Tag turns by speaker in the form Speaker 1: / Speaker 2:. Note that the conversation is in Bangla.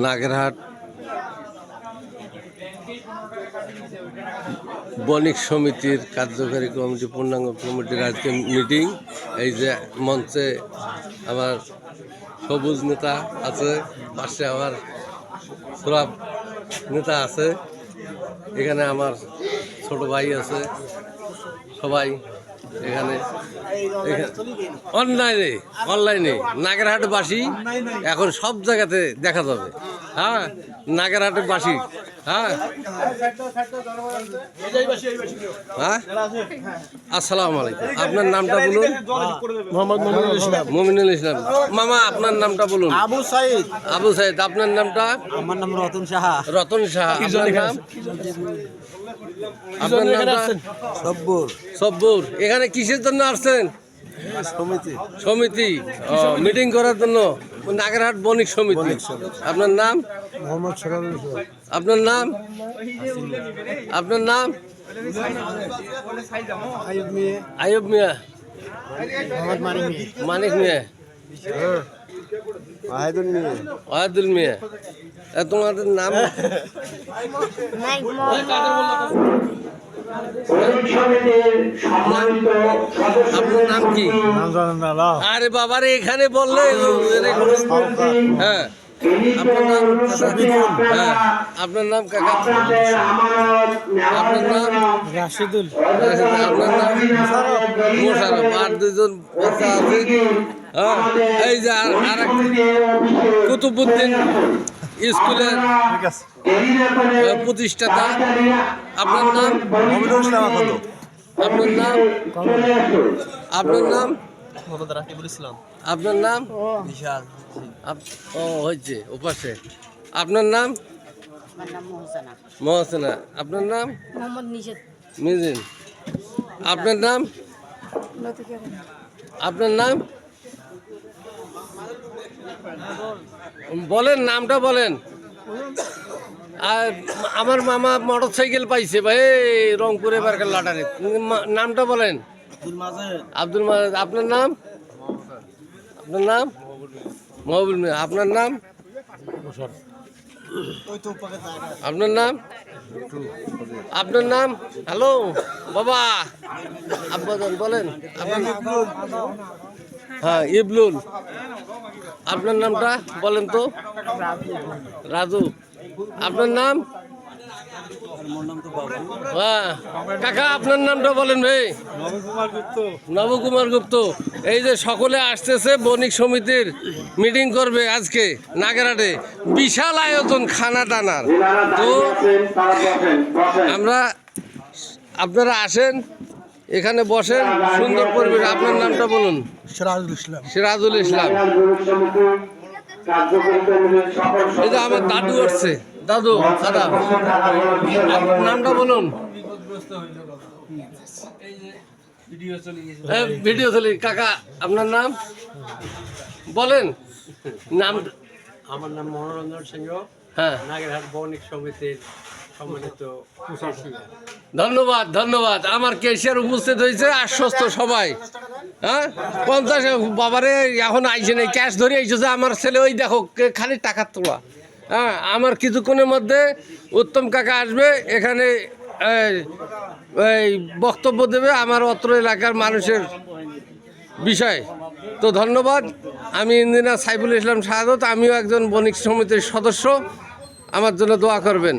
Speaker 1: নাগেরহাট বণিক সমিতির কার্যকারী কমিটি পূর্ণাঙ্গ কমিটির আজকে মিটিং। এই যে মঞ্চে আমার সবুজ নেতা আছে, পাশে আমার সুরাব নেতা আছে, এখানে আমার ছোট ভাই আছে, সবাই এখানে অনলাইনে নাগেরহাটবাসী এখন সব জায়গাতে দেখা যাবে। হ্যাঁ, নাগেরহাটবাসী। হ্যাঁ হ্যাঁ, আসসালামু আলাইকুম। আপনার নামটা বলুন।
Speaker 2: মোহাম্মদ
Speaker 1: মমিনুল ইসলাম। মামা, আপনার নামটা বলুন।
Speaker 2: আবু সাইদ।
Speaker 1: আবু সাইদ। আপনার নামটা?
Speaker 2: আমার নাম রতন সাহা।
Speaker 1: রতন সাহা। আপনার নাম? আপনার নামটা?
Speaker 2: সব্বুর।
Speaker 1: সব্বুর। এখানে কিসের জন্য আসছেন? সমিতি মিটিং করার জন্য, নাগেরহাট বণিক সমিতি। আপনার নাম?
Speaker 2: মোহাম্মদ সরারুল।
Speaker 1: আপনার নাম? আপনার নাম? আইয়ুব মিয়া। মানিক মিয়া। ওয়াহিদুল মিয়া। তোমাদের নাম? আপনার নাম কি? আরে বাবারে, এখানে বললে। হ্যাঁ, আপনার নাম? হ্যাঁ, আপনার নাম কাকা? আপনার নাম?
Speaker 2: রাশিদুল।
Speaker 1: আপনার নাম? মোশারফ। আর দুজন বাচ্চা আছে। হ্যাঁ, এই যে আর কুতুবউদ্দিন স্কুলের প্রতিষ্ঠাতা। আপনার নাম? আপনার নাম? আপনার নাম? আপনার নাম? ও হয়েছে ওপাশে। আপনার নাম? মহসেনা। আপনার নাম? মিজিন। আপনার নাম? আপনার নাম বলেন, নামটা বলেন। আর আমার মামা মোটর সাইকেল পাইছে ভাই রংপুরে বারকার লাটারে। নামটা বলেন। আব্দুল মাজেদ। আপনার নাম? আপনার নাম? মহবুল মিয়া। আপনার নাম? আপনার নাম? আপনার নাম? হ্যালো বাবা, আব্বাজান বলেন। হ্যাঁ, ইবলুল। আপনার নামটা বলেন তো। রাজু। আপনার নাম? হ্যাঁ কাকা, আপনার নামটা বলেন ভাই। নবকুমার গুপ্ত। এই যে সকলে আসতেছে, বণিক সমিতির মিটিং করবে আজকে নাগেরহাটে। বিশাল আয়োজন খানা টানার। তো আপনারা আসেন, এখানে বসেন, সুন্দর পরিবেশ। আপনার নামটা বলুন।
Speaker 2: সিরাজুল ইসলাম।
Speaker 1: সিরাজুল ইসলাম। এই যে আমার দাদু আসছে। দাদু, দাদা, আপনার নামটা বলুন। ভিডিও চলি। কাকা, আপনার নাম বলেন। নাম?
Speaker 3: আমার নাম মনোরঞ্জন সিংহ।
Speaker 1: হ্যাঁ,
Speaker 3: নাগেরহাট বণিক সমিতির সম্মানিত।
Speaker 1: ধন্যবাদ ধন্যবাদ। আমার কেশিয়ার উপস্থিত হয়েছে, আশ্বস্ত সবাই। হ্যাঁ, 50 বাবারে এখন আইসে নেই, ক্যাশ ধরে আইসে যে আমার ছেলে। ওই দেখো খালি টাকার তোলা। হ্যাঁ, আমার কিছুক্ষণের মধ্যে উত্তম কাকা আসবে এখানে, এই বক্তব্য দেবে আমার অত্র এলাকার মানুষের বিষয়। তো ধন্যবাদ। আমি ইঞ্জিনিয়ার সাইফুল ইসলাম শাহাদত, আমিও একজন বণিক সমিতির সদস্য। আমার জন্য দোয়া করবেন।